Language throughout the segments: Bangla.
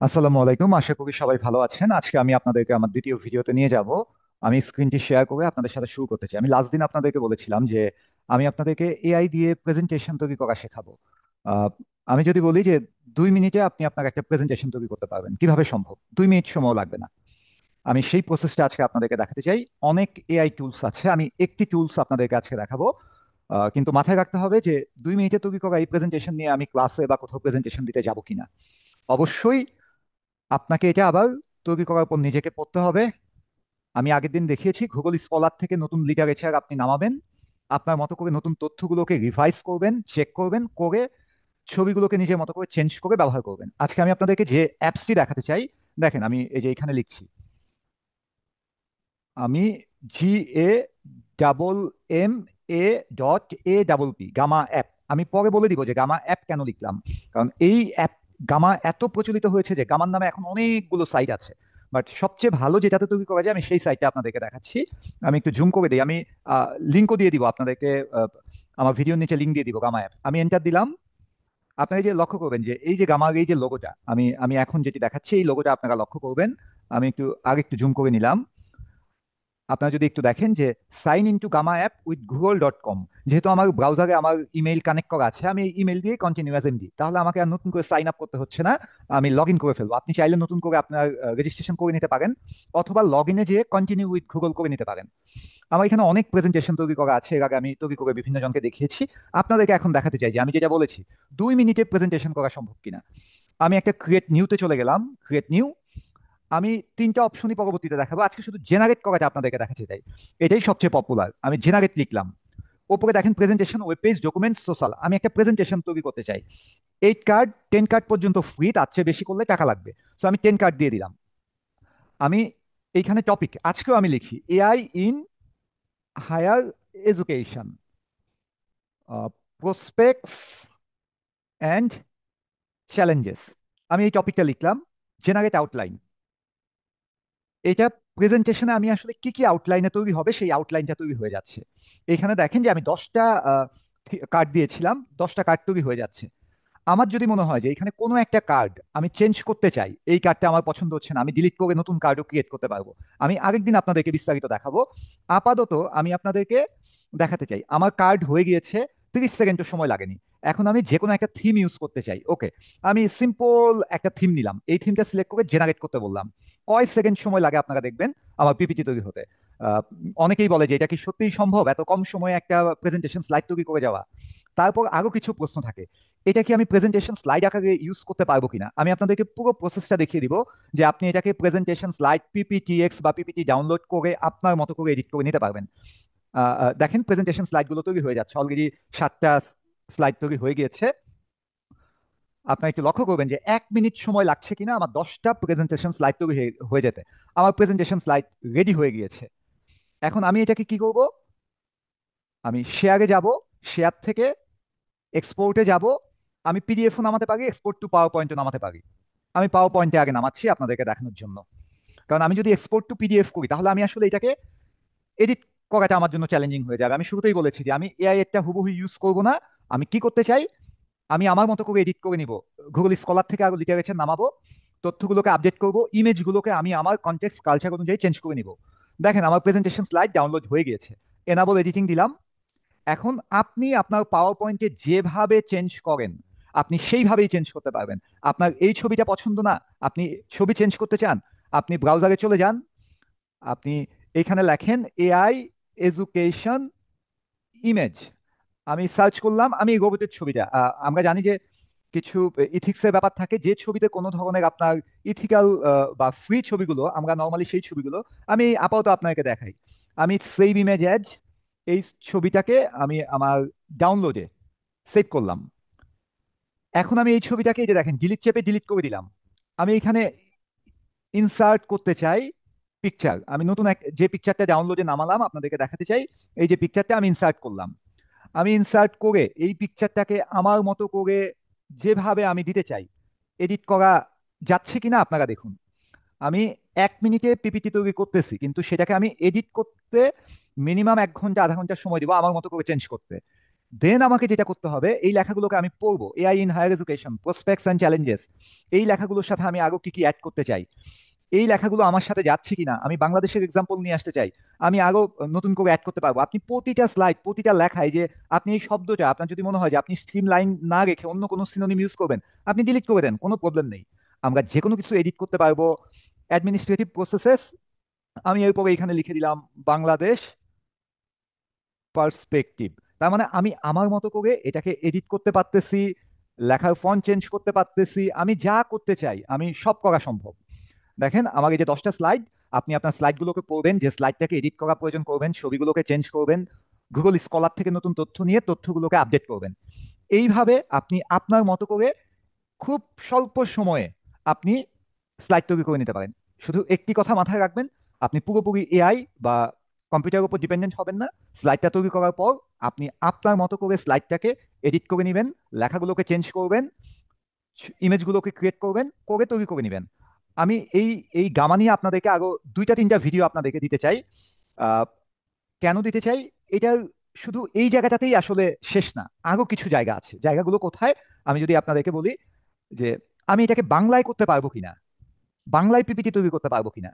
আসসালামু আলাইকুম, আশা করি সবাই ভালো আছেন। আজকে আমি আপনাদেরকে আমার দ্বিতীয় ভিডিওতে নিয়ে যাব। আমি স্ক্রিনটি শেয়ার করে আপনাদের সাথে শুরু করতে চাই। আমি লাস্ট দিন আপনাদেরকে বলেছিলাম যে আমি আপনাদেরকে এআই দিয়ে প্রেজেন্টেশন তৈরি করা শেখাবো। আহ, আমি যদি বলি যে 2 মিনিটে আপনি আপনার একটা প্রেজেন্টেশন তৈরি করতে পারবেন, কিভাবে সম্ভব? 2 মিনিট সময় লাগবে না। আমি সেই প্রসেসটা আজকে আপনাদেরকে দেখাতে চাই। অনেক এআই টুলস আছে, আমি একটি টুলস আপনাদেরকে আজকে দেখাবো। কিন্তু মাথায় রাখতে হবে যে 2 মিনিটে তৈরি করা এই প্রেজেন্টেশন নিয়ে আমি ক্লাসে বা কোথাও প্রেজেন্টেশন দিতে যাব কিনা। অবশ্যই আপনাকে এটা আবার তৈরি করার পর নিজেকে পড়তে হবে। আমি আগের দিন দেখিয়েছি, গুগল স্কলার থেকে নতুন লিটারেচার আপনি নামাবেন, আপনার মতো করে নতুন তথ্যগুলোকে রিভাইজ করবেন, চেক করবেন, করে ছবিগুলোকে নিজের মতো করে চেঞ্জ করে ব্যবহার করবেন। আজকে আমি আপনাদেরকে যে অ্যাপসটি দেখাতে চাই, দেখেন আমি এই যে এখানে লিখছি, আমি GAMA গামা অ্যাপ। আমি পরে বলে দিব যে গামা অ্যাপ কেন লিখলাম। কারণ এই অ্যাপ গামা এত প্রচলিত হয়েছে যে গামার নামে এখন অনেকগুলো সাইট আছে, বাট সবচেয়ে ভালো যেটাতে তৈরি করা যায় আমি সেই সাইটটা আপনাদেরকে দেখাচ্ছি। আমি একটু জুম করে দিই, আমি লিঙ্কও দিয়ে দিব আপনাদেরকে। আমার ভিডিওর নিচে লিঙ্ক দিয়ে দিব গামা অ্যাপ। আমি এন্টার দিলাম। আপনারা যে লক্ষ্য করবেন যে এই যে গামার এই যে লোগোটা, আমি আমি এখন যেটি দেখাচ্ছি এই লোগোটা আপনারা লক্ষ্য করবেন। আমি একটু আগে একটু জুম করে নিলাম। আপনারা যদি একটু দেখেন যে sign in to Gamma app with Google dot com, যেহেতু আমার ব্রাউজারে আমার ইমেইল কানেক্ট করা আছে, আমি এই ইমেইল দিয়ে কন্টিনিউ এস এমডি, তাহলে আমাকে আর নতুন করে সাইন আপ করতে হচ্ছে না। আমি লগ ইন করে ফেলবো। আপনি চাইলে নতুন করে আপনার রেজিস্ট্রেশন করে নিতে পারেন, অথবা লগ ইনে যেয়ে কন্টিনিউ উইথ গুগল করে নিতে পারেন। আমার এখানে অনেক প্রেজেন্টেশন তৈরি করা আছে, এর আগে আমি তৈরি করে বিভিন্ন জনকে দেখিয়েছি। আপনাদেরকে এখন দেখাতে চাই যে আমি যেটা বলেছি 2 মিনিটে প্রেজেন্টেশন করা সম্ভব কিনা। আমি একটা ক্রিয়েট নিউতে চলে গেলাম, ক্রিয়েট নিউ। আমি তিনটা অপশনই পরবর্তীতে দেখাবো, আজকে শুধু জেনারেট করাটা আপনাদেরকে দেখাচ্ছি। তাই এটাই সবচেয়ে পপুলার। আমি জেনারেট লিখলাম, ওপরে দেখেন presentation, web page, documents, social. আমি একটা প্রেজেন্টেশন তৈরি করতে চাই। 8 কার্ড, 10 কার্ড পর্যন্ত ফ্রি, তার চেয়ে বেশি করলে টাকা লাগবে। সো আমি 10 কার্ড দিয়ে দিলাম। আমি এইখানে টপিক আজকেও আমি লিখি AI in higher education, prospects and challenges. আমি এই টপিকটা লিখলাম। জেনারেট আউটলাইন, এটা প্রেজেন্টেশনে আমি আসলে কি কি আউটলাইনে তৈরি হবে সেই আউটলাইনটা তৈরি হয়ে যাচ্ছে। এখানে দেখেন যে আমি 10টা কার্ড দিয়েছিলাম, 10টা কার্ড তৈরি হয়ে যাচ্ছে। আমার যদি মনে হয় যে এখানে কোনো একটা কার্ড আমি চেঞ্জ করতে চাই, এই কার্ডটা আমার পছন্দ হচ্ছে না, আমি ডিলিট করে নতুন কার্ডও ক্রিয়েট করতে পারবো। আমি আরেকদিন আপনাদেরকে বিস্তারিত দেখাবো। আপাতত আমি আপনাদেরকে দেখাতে চাই আমার কার্ড হয়ে গিয়েছে, 30 সেকেন্ডও সময় লাগেনি। এখন আমি যে কোনো একটা থিম ইউজ করতে চাই। ওকে, আমি সিম্পল একটা থিম নিলাম, এই থিমটা সিলেক্ট করে জেনারেট করতে বললাম। কয় সেকেন্ড সময় লাগে আপনারা দেখবেন আমার পিপিটি তৈরি হতে। আহ, অনেকেই বলে যে এটা কি সত্যিই সম্ভব এত কম সময়ে একটা প্রেজেন্টেশন স্লাইড তৈরি করে যাওয়া। তারপর আরো কিছু প্রশ্ন থাকে, এটা কি আমি প্রেজেন্টেশন স্লাইড আকারে ইউজ করতে পারবো কিনা। আমি আপনাদেরকে পুরো প্রসেসটা দেখিয়ে দিব যে আপনি এটাকে প্রেজেন্টেশন স্লাইড পিপিটিএক্স বা পিপিটি ডাউনলোড করে আপনার মতো করে এডিট করে নিতে পারবেন। দেখেন প্রেজেন্টেশন স্লাইডগুলো তৈরি হয়ে যাচ্ছে অলরেডি। 7টা স্লাইড তৈরি হয়ে গিয়েছে। আপনার একটু লক্ষ্য করবেন যে 1 মিনিট সময় লাগছে কিনা আমার 10টা প্রেজেন্টেশন স্লাইড তৈরি হয়ে যেতে। আমার প্রেজেন্টেশন স্লাইড রেডি হয়ে গিয়েছে। এখন আমি এটাকে কি করব, আমি শেয়ারে যাব, শেয়ার থেকে এক্সপোর্টে যাব। আমি পিডিএফও নামাতে পারি, এক্সপোর্ট টু পাওয়ার পয়েন্টও নামাতে পারি। আমি পাওয়ার পয়েন্টে আগে নামাচ্ছি আপনাদেরকে দেখানোর জন্য। কারণ আমি যদি এক্সপোর্ট টু পিডিএফ করি তাহলে আমি আসলে এটাকে এডিট করাটা আমার জন্য চ্যালেঞ্জিং হয়ে যাবে। আমি শুরুতেই বলেছি যে আমি এআই এরটা হুবহু ইউজ করব না। আমি কি করতে চাই, আমি আমার মতো করে এডিট করে নিব। গুগল স্কলার থেকে আরো লিটারেচার নামাবো, তথ্যগুলোকে আপডেট করব, ইমেজগুলোকে আমি আমার কনটেক্সট কালচার অনুযায়ী চেঞ্জ করে নিব। দেখেন আমার প্রেজেন্টেশন স্লাইড ডাউনলোড হয়ে গিয়েছে। এনাবল এডিটিং দিলাম। এখন আপনি আপনার পাওয়ার পয়েন্টে যেভাবে চেঞ্জ করেন আপনি সেইভাবেই চেঞ্জ করতে পারবেন। আপনার এই ছবিটা পছন্দ না, আপনি ছবি চেঞ্জ করতে চান, আপনি ব্রাউজারে চলে যান, আপনি এখানে লেখেন এআই এডুকেশন ইমেজ। আমি সার্চ করলাম, আমি এই রোবটের ছবিটা, আমরা জানি যে কিছু ইথিক্সের ব্যাপার থাকে, যে ছবিতে কোনো ধরনের আপনার ইথিক্যাল বা ফ্রি ছবিগুলো আমরা নর্মালি সেই ছবিগুলো আমি আপাতত আপনাকে দেখাই। আমি সেভ ইমেজ অ্যাজ, এই ছবিটাকে আমি আমার ডাউনলোডে সেভ করলাম। এখন আমি এই ছবিটাকে এই যে দেখেন ডিলিট চেপে ডিলিট করে দিলাম। আমি এখানে ইনসার্ট করতে চাই পিকচার। আমি নতুন এক যে পিকচারটা ডাউনলোডে নামালাম আপনাদেরকে দেখাতে চাই। এই যে পিকচারটা আমি ইনসার্ট করলাম। আমি ইনসার্ট করে এই পিকচারটাকে আমার মতো করে যেভাবে আমি দিতে চাই এডিট করা যাচ্ছে কিনা আপনারা দেখুন। আমি 1 মিনিটে পিপিটি তৈরি করতেছি, কিন্তু সেটাকে আমি এডিট করতে মিনিমাম 1 ঘন্টা আধা ঘন্টা সময় দিব আমার মতো করে চেঞ্জ করতে। দেন আমাকে যেটা করতে হবে, এই লেখাগুলোকে আমি পড়বো, AI in higher education, prospects and challenges, এই লেখাগুলোর সাথে আমি আরো কি কি অ্যাড করতে চাই, এই লেখাগুলো আমার সাথে যাচ্ছে কিনা, আমি বাংলাদেশের এক্সাম্পল নিয়ে আসতে চাই, আমি আরো নতুন করে অ্যাড করতে পারবো। আপনি প্রতিটা স্লাইড, প্রতিটা লেখায় যে আপনি এই শব্দটা, আপনার যদি মনে হয় যে আপনি স্ট্রিম লাইন না রেখে অন্য কোনো সিনোনিম ইউজ করবেন, আপনি ডিলিট করে দেন, কোনো প্রবলেম নেই। আমরা যে কোনো কিছু এডিট করতে পারবো। অ্যাডমিনিস্ট্রেটিভ প্রসেসেস, আমি এরপরে এখানে লিখে দিলাম বাংলাদেশ পার্সপেক্টিভ। তার মানে আমি আমার মতো করে এটাকে এডিট করতে পারতেছি, লেখার ফন্ট চেঞ্জ করতে পারতেছি, আমি যা করতে চাই আমি সব করা সম্ভব। দেখেন আমার এই যে 10টা স্লাইড, আপনি আপনার স্লাইডগুলোকে পড়বেন, যে স্লাইডটাকে এডিট করা প্রয়োজন করবেন, ছবিগুলোকে চেঞ্জ করবেন, গুগল স্কলার থেকে নতুন তথ্য নিয়ে তথ্যগুলোকে আপডেট করবেন। এইভাবে আপনি আপনার মতো করে খুব স্বল্প সময়ে আপনি স্লাইড তৈরি করে নিতে পারেন। শুধু একটি কথা মাথায় রাখবেন, আপনি পুরোপুরি এআই বা কম্পিউটারের উপর ডিপেন্ডেন্ট হবেন না। স্লাইডটা তৈরি করার পর আপনি আপনার মতো করে স্লাইডটাকে এডিট করে নেবেন, লেখাগুলোকে চেঞ্জ করবেন, ইমেজগুলোকে ক্রিয়েট করবেন, করে তৈরি করে নেবেন। আমি এই এই গামা নিয়ে আপনাদেরকে আরো 2-3টা ভিডিও আপনাদেরকে দিতে চাই। আহ, কেন দিতে চাই, এটা শুধু এই জায়গাটাতেই আসলে শেষ না, আরো কিছু জায়গা আছে। জায়গাগুলো কোথায়, আমি যদি আপনাদেরকে বলি যে আমি এটাকে বাংলায় করতে পারবো কিনা, বাংলায় পিপিটি তৈরি করতে পারবো কিনা,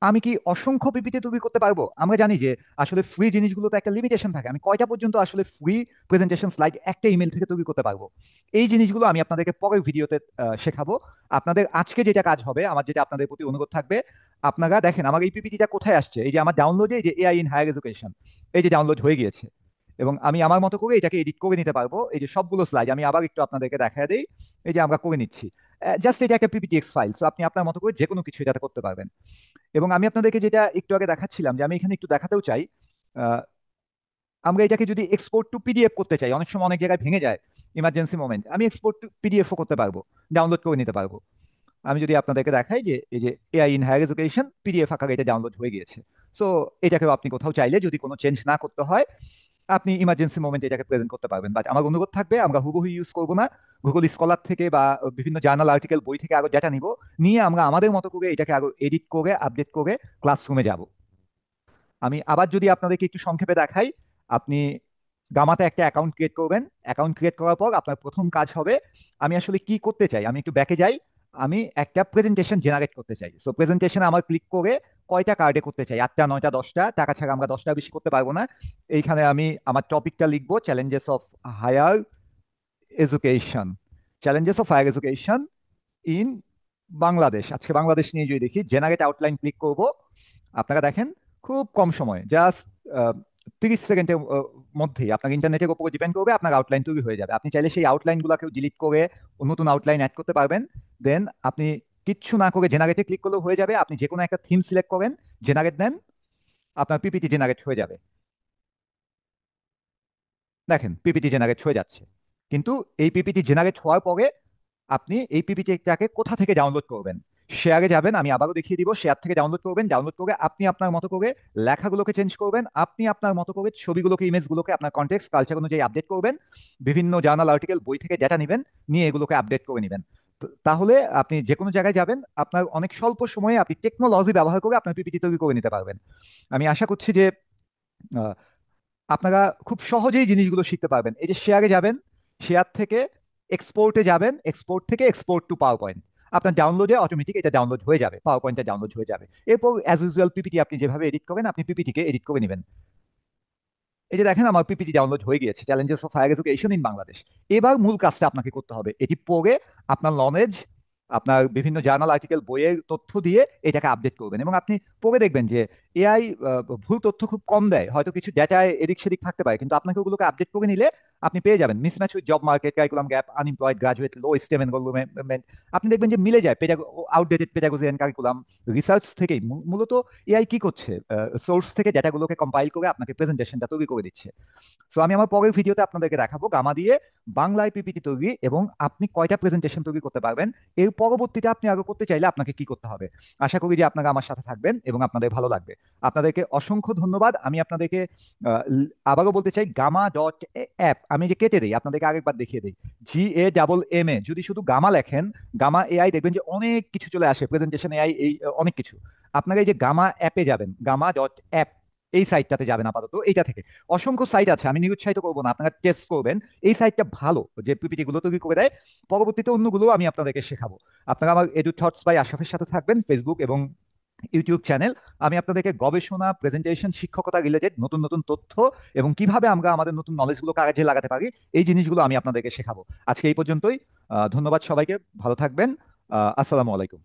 আমি কি অসংখ্য পিপিটি তৈরি করতে পারবো। আমরা জানি যে আসলে ফ্রি জিনিসগুলোতে একটা লিমিটেশন থাকে, আমি কয়টা পর্যন্ত আসলে ফ্রি প্রেজেন্টেশন স্লাইড একটা ইমেল থেকে তৈরি করতে পারবো। এই জিনিসগুলো আমি আপনাদেরকে পরের ভিডিওতে শেখাবো। আপনাদের আজকে যেটা কাজ হবে, আমার যেটা আপনাদের প্রতি অনুরোধ থাকবে, আপনারা দেখেন আমার এই পিপিটিটা কোথায় আসছে, এই যে আমার ডাউনলোডে, এই যে এআই ইন হায়ার এডুকেশন, এই যে ডাউনলোড হয়ে গিয়েছে, এবং আমি আমার মতো করে এটাকে এডিট করে নিতে পারবো। এই যে সবগুলো স্লাইড আমি আবার একটু আপনাদেরকে দেখা দেই, এই যে আমরা করে নিচ্ছি। জাস্ট এটা একটা পিপিটিএক্স ফাইল, সো আপনি আপনার মতো করে যে কোনো কিছু এটাতে করতে পারবেন। এবং আমি আপনাদেরকে যেটা একটু আগে দেখাচ্ছিলাম, যে আমি এখানে একটু দেখাতেও চাই, আহ, আমরা এটাকে যদি এক্সপোর্ট টু পিডিএফ করতে চাই, অনেক সময় অনেক জায়গায় ভেঙে যায়, ইমার্জেন্সি মোমেন্ট, আমি এক্সপোর্ট টু পিডিএফও করতে পারবো, ডাউনলোড করে নিতে পারবো। আমি যদি আপনাদেরকে দেখাই যে এই যে AI in higher education PDF আকারে এটা ডাউনলোড হয়ে গিয়েছে। সো এটাকেও আপনি কোথাও চাইলে যদি কোনো চেঞ্জ না করতে হয়, আপনি ইমার্জেন্সি মোমেন্টে এটাকে প্রেজেন্ট করতে পারবেন। বাট আমার অনুরোধ থাকবে, আমরা হুবহু ইউজ করবো না, গুগল স্কলার থেকে বা বিভিন্ন জার্নাল আর্টিকেল বই থেকে আরো ডেটা নিব, নিয়ে আমরা আমাদের মতো করে এটাকে আরো এডিট করে আপডেট করে ক্লাসরুমে যাব। আমি আবার যদি আপনাদেরকে একটু সংক্ষেপে দেখাই, আপনি গামাতে একটা অ্যাকাউন্ট ক্রিয়েট করবেন। অ্যাকাউন্ট ক্রিয়েট করার পর আপনার প্রথম কাজ হবে, আমি আসলে কি করতে চাই, আমি একটু ব্যাকে যাই, আমি একটা প্রেজেন্টেশন জেনারেট করতে চাই। সো প্রেজেন্টেশন আমার ক্লিক করে কয়টা কার্ডে করতে চাই, 8টা 9টা 10টা, টাকা ছাড়া আমরা 10টা বেশি করতে পারবো না। এইখানে আমি আমার টপিকটা লিখবো, challenges of higher education, challenges of higher education in Bangladesh. আজকে বাংলাদেশ নিয়ে যদি দেখি, জেনারেট আউটলাইন ক্লিক করব। আপনারা দেখেন খুব কম সময়, জাস্ট 30 সেকেন্ডের মধ্যেই আপনার ইন্টারনেটের উপর ডিপেন্ড করবে, আপনার আউটলাইন তৈরি হয়ে যাবে। আপনি চাইলে সেই আউটলাইনগুলোকেও ডিলিট করে নতুন আউটলাইন অ্যাড করতে পারবেন। দেন আপনি কিচ্ছু না করে জেনারেটে ক্লিক করলেও হয়ে যাবে। আপনি যে কোনো একটা থিম সিলেক্ট করেন, জেনারেট দেন, আপনার পিপিটি জেনারেট হয়ে যাবে। দেখেন পিপিটি জেনারেট হয়ে যাচ্ছে। কিন্তু এই পিপিটি জেনারেট হওয়ার পরে আপনি এই পিপিটিটাকে কোথা থেকে ডাউনলোড করবেন, শেয়ারে যাবেন, আমি আবারও দেখিয়ে দিব, শেয়ার থেকে ডাউনলোড করবেন, ডাউনলোড করে আপনি আপনার মতো করে লেখাগুলোকে চেঞ্জ করবেন, আপনি আপনার মতো করে ছবিগুলোকে, ইমেজগুলোকে আপনার কনটেক্সট কালচার অনুযায়ী আপডেট করবেন, বিভিন্ন জার্নাল আর্টিকেল বই থেকে ডেটা নেবেন, নিয়ে এগুলোকে আপডেট করে নেবেন। তাহলে আপনি যে কোনো জায়গায় যাবেন, আপনার অনেক স্বল্প সময়ে আপনি টেকনোলজি ব্যবহার করে আপনার পিপিটি তৈরি করে নিতে পারবেন। আমি আশা করছি যে আহ, আপনারা খুব সহজেই জিনিসগুলো শিখতে পারবেন। এই যে শেয়ারে যাবেন, শেয়ার থেকে এক্সপোর্টে যাবেন, এক্সপোর্ট থেকে এক্সপোর্ট টু পাওয়ার পয়েন্ট, আপনার ডাউনলোডে অটোমেটিক এটা ডাউনলোড হয়ে যাবে, পাওয়ার পয়েন্টটা ডাউনলোড হয়ে যাবে। এরপর অ্যাজ ইউজুয়াল পিপিটি আপনি যেভাবে এডিট করেন, আপনি পিপিটিকে এডিট করে নেবেন। এই যে দেখেন আমার পিপিটি ডাউনলোড হয়ে গিয়েছে, challenges of higher education in Bangladesh. এবার মূল কাজটা আপনাকে করতে হবে, এটি পড়ে আপনার নলেজ, আপনার বিভিন্ন জার্নাল আর্টিকেল বইয়ের তথ্য দিয়ে এটাকে আপডেট করবেন। এবং আপনি পড়ে দেখবেন যে এআই ভুল তথ্য খুব কম দেয়, হয়তো কিছু ডেটায় এদিক সেদিক থাকতে পারে, কিন্তু আপনাকে ওগুলোকে আপডেট করে নিলে আপনি পেয়ে যাবেন mismatch with job market, curriculum gap, unemployed, graduate, low STEM enrolment. আপনি দেখবেন যে মিলে যায়, outdated pedagogy and curriculum. Research থেকেই মূলত এআই কি করছে, সোর্স থেকে ডেটাগুলোকে কম্পাইল করে আপনাকে প্রেজেন্টেশনটা তৈরি করে দিচ্ছে। সো আমি আমার পরের ভিডিওতে আপনাদেরকে দেখাবো গামা দিয়ে বাংলায় পিপিটি তৈরি, এবং আপনি কয়টা প্রেজেন্টেশন তৈরি করতে পারবেন। এর পরবর্তীতে আপনি আরো করতে চাইলে আপনাকে কি করতে হবে। আশা করি যে আপনারা আমার সাথে থাকবেন এবং আপনাদের ভালো লাগবে। আপনাদেরকে অসংখ্য ধন্যবাদ। আমি আপনাদেরকে আবারও বলতে চাই, গামা ডট অ্যাপ, আমি যে কেটে দিই, আপনাদেরকে আরেকবার দেখিয়ে দিই, GAMMA, যদি শুধু গামা লেখেন, গামা এআই, দেখবেন যে অনেক কিছু চলে আসে, প্রেজেন্টেশন এআই, এই অনেক কিছু। আপনারা এই যে গামা অ্যাপে যাবেন, গামা ডট অ্যাপ, এই সাইটটাতে যাবেন আপাতত, এইটা থেকে। অসংখ্য সাইট আছে, আমি নিরুৎসাহিত করবো না, আপনারা টেস্ট করবেন। এই সাইটটা ভালো, যে পিপিটি গুলো তৈরি করে দেয়। পরবর্তীতে অন্যগুলো আমি আপনাদেরকে শেখাবো। আপনারা আমার এডু থটস বাই আশরাফের সাথে থাকবেন, ফেসবুক এবং ইউটিউব চ্যানেল। আমি আপনাদেরকে গবেষণা, প্রেজেন্টেশন, শিক্ষকতা রিলেটেড নতুন নতুন তথ্য এবং কিভাবে আমরা আমাদের নতুন নলেজগুলো কাজে লাগাতে পারি, এই জিনিসগুলো আমি আপনাদেরকে শেখাবো। আজকে এই পর্যন্তই। ধন্যবাদ সবাইকে, ভালো থাকবেন। আসসালামু আলাইকুম।